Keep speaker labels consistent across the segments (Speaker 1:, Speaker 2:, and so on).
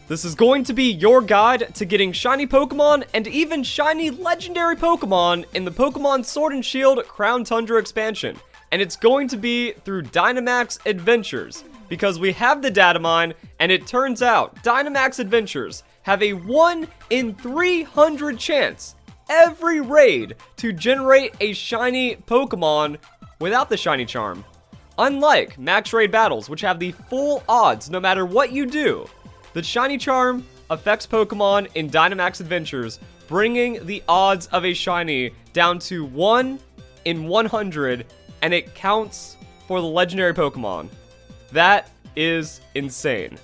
Speaker 1: This is going to be your guide to getting shiny Pokemon and even shiny legendary Pokemon in the Pokemon Sword and Shield Crown Tundra expansion. And it's going to be through Dynamax Adventures, because we have the data mine, and it turns out Dynamax Adventures have a 1 in 300 chance every raid to generate a shiny Pokemon without the shiny charm. Unlike max raid battles, which have the full odds no matter what you do, the shiny charm affects Pokemon in Dynamax Adventures, bringing the odds of a shiny down to 1 in 100, and it counts for the legendary Pokemon. That is insane.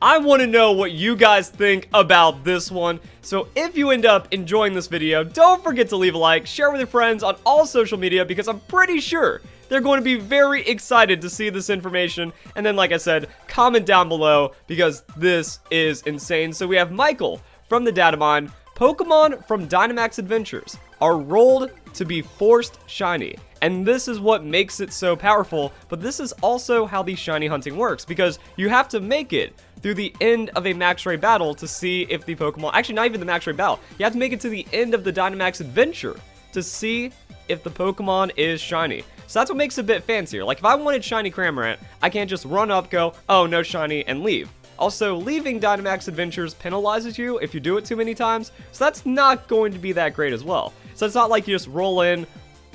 Speaker 1: I want to know what you guys think about this one, so if you end up enjoying this video, don't forget to leave a like, share with your friends on all social media, because I'm pretty sure they're going to be very excited to see this information. And then, like I said, comment down below, because this is insane. So we have Michael from the data mine. Pokemon from Dynamax Adventures are rolled to be forced shiny, and this is what makes it so powerful. But this is also how the shiny hunting works, because you have to make it through the end of a max raid battle to see if the Pokemon, actually not even the max raid battle, you have to make it to the end of the Dynamax Adventure to see if the Pokemon is shiny. So that's what makes it a bit fancier. Like if I wanted shiny Cramorant, I can't just run up, go, oh, no shiny, and leave. Also, leaving Dynamax Adventures penalizes you if you do it too many times, so that's not going to be that great as well. So it's not like you just roll in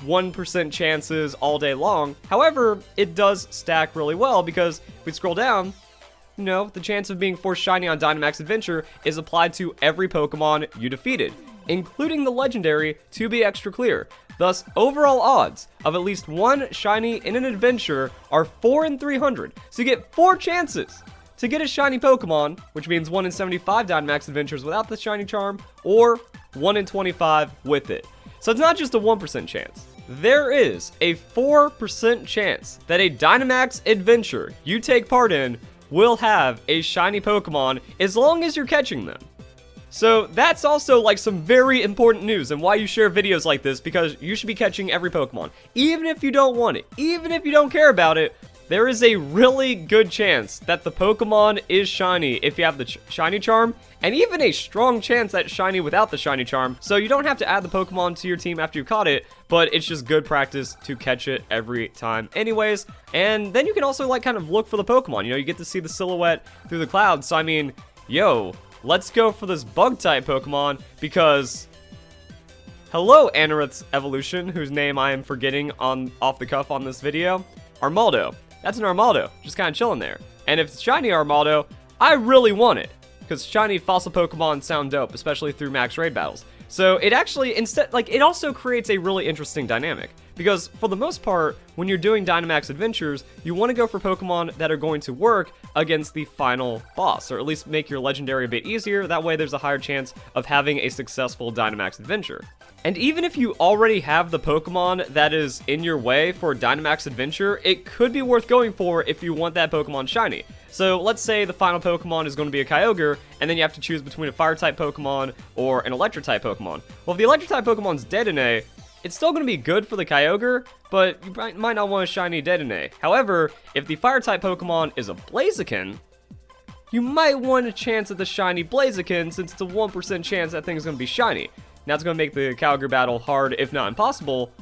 Speaker 1: 1% chances all day long. However, it does stack really well, because if we scroll down, you know, the chance of being forced shiny on Dynamax Adventure is applied to every Pokemon you defeated, including the legendary, to be extra clear. Thus, overall odds of at least one shiny in an adventure are 4 in 300. So you get 4 chances to get a shiny Pokemon, which means 1 in 75 Dynamax Adventures without the shiny charm, or 1 in 25 with it. So it's not just a 1% chance. There is a 4% chance that a Dynamax adventure you take part in will have a shiny Pokemon as long as you're catching them. So that's also like some very important news, and why you share videos like this, because you should be catching every Pokemon. Even if you don't want it, even if you don't care about it, there is a really good chance that the Pokemon is shiny if you have the shiny charm, and even a strong chance that it's shiny without the shiny charm. So you don't have to add the Pokemon to your team after you caught it, but it's just good practice to catch it every time anyways. And then you can also like kind of look for the Pokemon. You know, you get to see the silhouette through the clouds. So I mean, yo, let's go for this bug type Pokemon, because hello Anorith's evolution, whose name I am forgetting off the cuff on this video. Armaldo. That's an Armaldo, just kind of chilling there. And if it's shiny Armaldo, I really want it, because shiny fossil Pokemon sound dope, especially through max raid battles. So it actually, it also creates a really interesting dynamic, because for the most part, when you're doing Dynamax Adventures, you want to go for Pokemon that are going to work against the final boss, or at least make your legendary a bit easier. That way there's a higher chance of having a successful Dynamax Adventure. And even if you already have the Pokemon that is in your way for a Dynamax Adventure, it could be worth going for if you want that Pokemon shiny. So let's say the final Pokemon is going to be a Kyogre, and then you have to choose between a Fire-type Pokemon or an Electric-type Pokemon. Well, if the Electric-type Pokemon's Dedenne, it's still going to be good for the Kyogre, but you might not want a shiny Dedenne. However, if the Fire-type Pokemon is a Blaziken, you might want a chance at the shiny Blaziken, since it's a 1% chance that thing's going to be shiny. Now, it's going to make the Kyogre battle hard, if not impossible,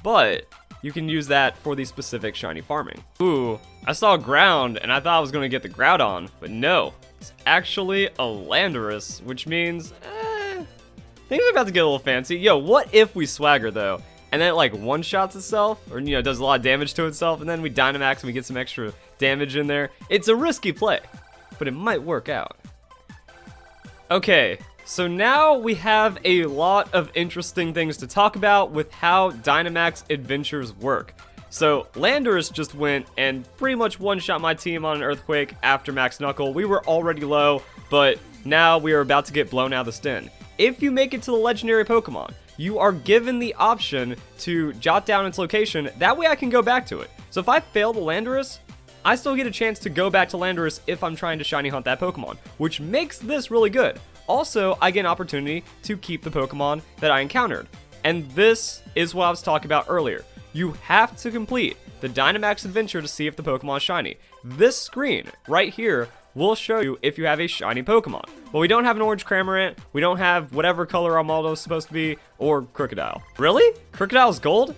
Speaker 1: but you can use that for the specific shiny farming. Ooh, I saw Ground, and I thought I was going to get the Groudon, but no. It's actually a Landorus, which means, things are about to get a little fancy. Yo, what if we Swagger, though, and then it, like, one-shots itself, or, you know, does a lot of damage to itself, and then we Dynamax and we get some extra damage in there? It's a risky play, but it might work out. Okay. So now we have a lot of interesting things to talk about with how Dynamax Adventures work. So Landorus just went and pretty much one-shot my team on an Earthquake after Max Knuckle. We were already low, but now we are about to get blown out of the sten. If you make it to the legendary Pokemon, you are given the option to jot down its location. That way I can go back to it. So if I fail the Landorus, I still get a chance to go back to Landorus if I'm trying to shiny hunt that Pokemon, which makes this really good. Also, I get an opportunity to keep the Pokemon that I encountered. And this is what I was talking about earlier. You have to complete the Dynamax Adventure to see if the Pokemon is shiny. This screen right here will show you if you have a shiny Pokemon. But we don't have an orange Cramorant, we don't have whatever color Armaldo is supposed to be, or Crocodile. Really? Crocodile's gold?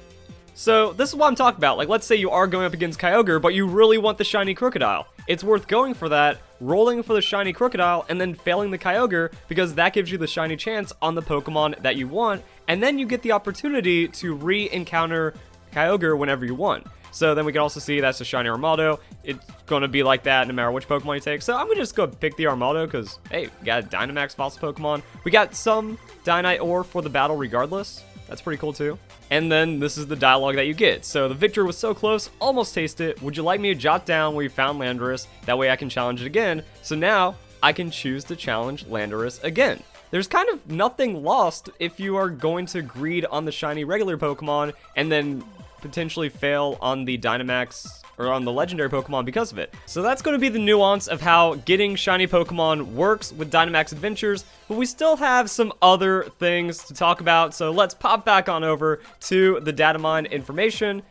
Speaker 1: So this is what I'm talking about. Like, let's say you are going up against Kyogre, but you really want the shiny Crocodile. It's worth going for that, rolling for the shiny Crocodile, and then failing the Kyogre, because that gives you the shiny chance on the Pokemon that you want, and then you get the opportunity to re-encounter Kyogre whenever you want. So then we can also see that's a shiny Armaldo. It's going to be like that no matter which Pokemon you take. So I'm going to just go pick the Armaldo because, hey, we got a Dynamax fossil Pokemon. We got some Dynite ore for the battle regardless. That's pretty cool too. And then this is the dialogue that you get. So the victory was so close, almost taste it. Would you like me to jot down where you found Landorus? That way I can challenge it again. So now I can choose to challenge Landorus again. There's kind of nothing lost if you are going to greed on the shiny regular Pokemon and then potentially fail on the Dynamax or on the legendary Pokemon because of it. So that's going to be the nuance of how getting shiny Pokemon works with Dynamax Adventures, but we still have some other things to talk about, so let's pop back on over to the data mine information.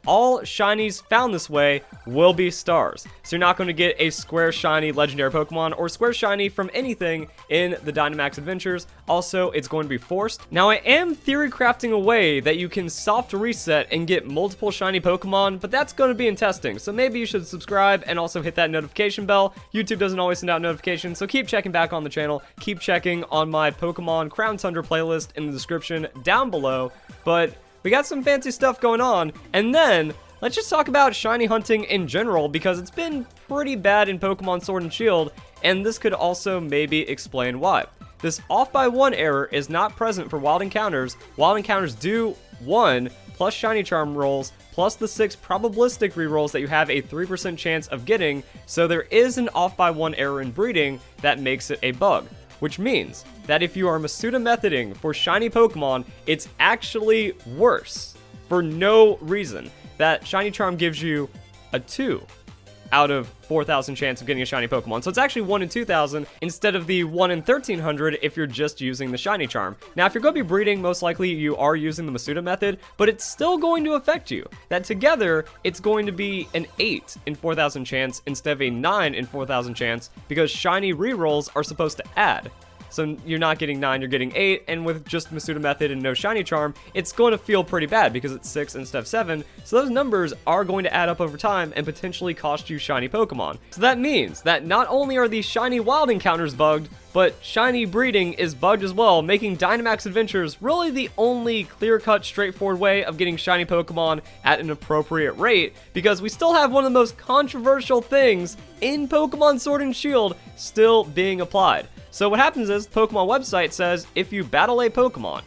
Speaker 1: All shinies found this way will be stars. So you're not going to get a square shiny legendary Pokemon or square shiny from anything in the Dynamax Adventures. Also, it's going to be forced. Now, I am theory crafting a way that you can soft reset and get multiple shiny Pokemon, but that's going to be in testing. So maybe you should subscribe and also hit that notification bell. YouTube doesn't always send out notifications, so keep checking back on the channel. Keep checking on my Pokemon Crown Tundra playlist in the description down below. But we got some fancy stuff going on, and then let's just talk about shiny hunting in general, because it's been pretty bad in Pokemon Sword and Shield, and this could also maybe explain why. This off by 1 error is not present for wild encounters. Wild encounters do 1 plus shiny charm rolls plus the 6 probabilistic rerolls that you have a 3% chance of getting, so there is an off by 1 error in breeding that makes it a bug. Which means that if you are Masuda methoding for shiny Pokemon, it's actually worse for no reason. That shiny charm gives you a 2 out of 4,000 chance of getting a shiny Pokemon. So it's actually 1 in 2,000 instead of the 1 in 1,300 if you're just using the shiny charm. Now, if you're going to be breeding, most likely you are using the Masuda method, but it's still going to affect you. That together, it's going to be an 8 in 4,000 chance instead of a 9 in 4,000 chance, because shiny rerolls are supposed to add. So you're not getting 9, you're getting 8, and with just Masuda method and no shiny charm, it's going to feel pretty bad because it's 6 instead of 7. So those numbers are going to add up over time and potentially cost you shiny Pokemon. So that means that not only are these shiny wild encounters bugged, but shiny breeding is bugged as well, making Dynamax Adventures really the only clear-cut, straightforward way of getting shiny Pokemon at an appropriate rate, because we still have one of the most controversial things in Pokemon Sword and Shield still being applied. So what happens is, the Pokemon website says if you battle a Pokemon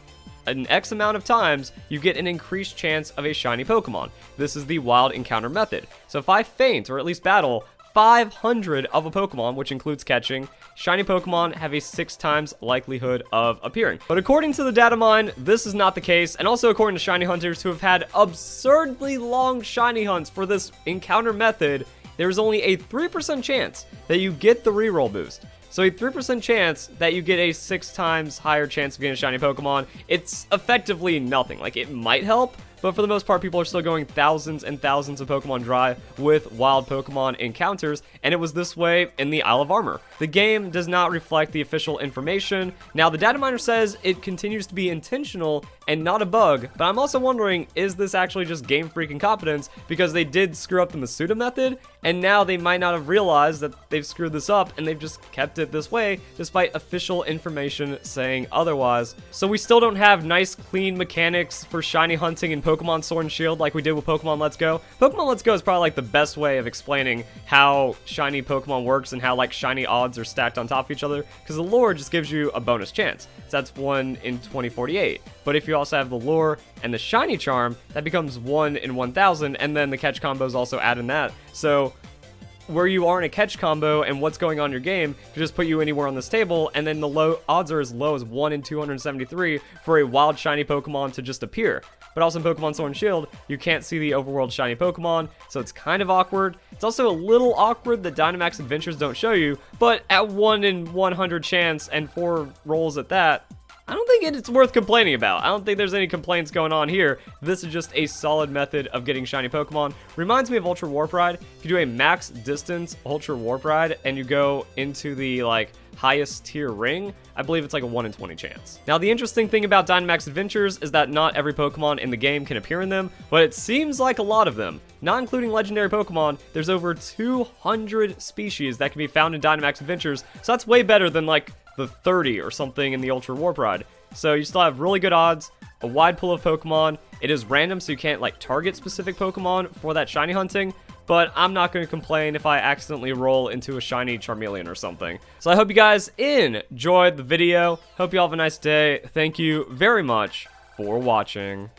Speaker 1: an X amount of times, you get an increased chance of a shiny Pokemon. This is the wild encounter method. So if I faint, or at least battle, 500 of a Pokemon, which includes catching, shiny Pokemon have a 6 times likelihood of appearing. But according to the data mine, this is not the case, and also according to shiny hunters who have had absurdly long shiny hunts for this encounter method, there's only a 3% chance that you get the reroll boost. So a 3% chance that you get a 6 times higher chance of getting a shiny Pokemon. It's effectively nothing. Like, it might help, but for the most part, people are still going thousands and thousands of Pokemon dry with wild Pokemon encounters, and it was this way in the Isle of Armor. The game does not reflect the official information. Now, the data miner says it continues to be intentional and not a bug, but I'm also wondering, is this actually just Game Freak incompetence, because they did screw up the Masuda method, and now they might not have realized that they've screwed this up, and they've just kept it this way, despite official information saying otherwise. So we still don't have nice, clean mechanics for shiny hunting in Pokemon Sword and Shield like we did with Pokemon Let's Go. Pokemon Let's Go is probably like the best way of explaining how shiny Pokemon works and how like shiny odds are stacked on top of each other, because the lure just gives you a bonus chance. So that's 1 in 2048. But if you also have the lure and the shiny charm, that becomes 1 in 1,000, and then the catch combo is also adding that. So where you are in a catch combo and what's going on in your game could just put you anywhere on this table, and then the low odds are as low as 1 in 273 for a wild shiny Pokemon to just appear. But also in Pokemon Sword and Shield, you can't see the overworld shiny Pokemon, so it's kind of awkward. It's also a little awkward that Dynamax Adventures don't show you, but at 1 in 100 chance and 4 rolls at that, I don't think it's worth complaining about. I don't think there's any complaints going on here. This is just a solid method of getting shiny Pokemon. Reminds me of Ultra Warp Ride. If you do a max distance Ultra Warp Ride and you go into the like highest tier ring, I believe it's like a 1 in 20 chance. Now, the interesting thing about Dynamax Adventures is that not every Pokemon in the game can appear in them, but it seems like a lot of them. Not including legendary Pokemon, there's over 200 species that can be found in Dynamax Adventures, so that's way better than like the 30 or something in the Ultra Warp Ride. So you still have really good odds, a wide pool of Pokemon. It is random, so you can't like target specific Pokemon for that shiny hunting, but I'm not going to complain if I accidentally roll into a shiny Charmeleon or something. So I hope you guys enjoyed the video. Hope you all have a nice day. Thank you very much for watching.